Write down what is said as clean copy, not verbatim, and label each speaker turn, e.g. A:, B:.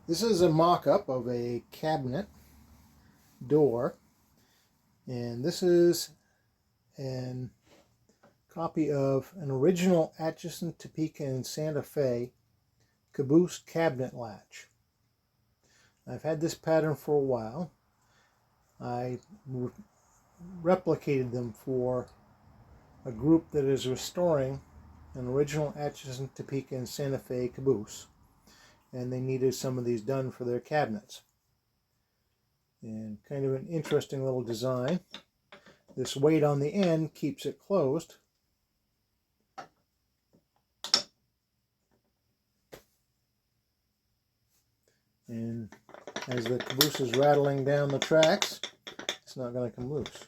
A: This is a mock-up of a cabinet door, and this is a copy of an original Atchison, Topeka, and Santa Fe caboose cabinet latch. I've had this pattern for a while. I replicated them for a group that is restoring an original Atchison, Topeka, and Santa Fe caboose, and they needed some of these done for their cabinets. And kind of an interesting little design. This weight on the end keeps it closed. And as the caboose is rattling down the tracks, it's not going to come loose.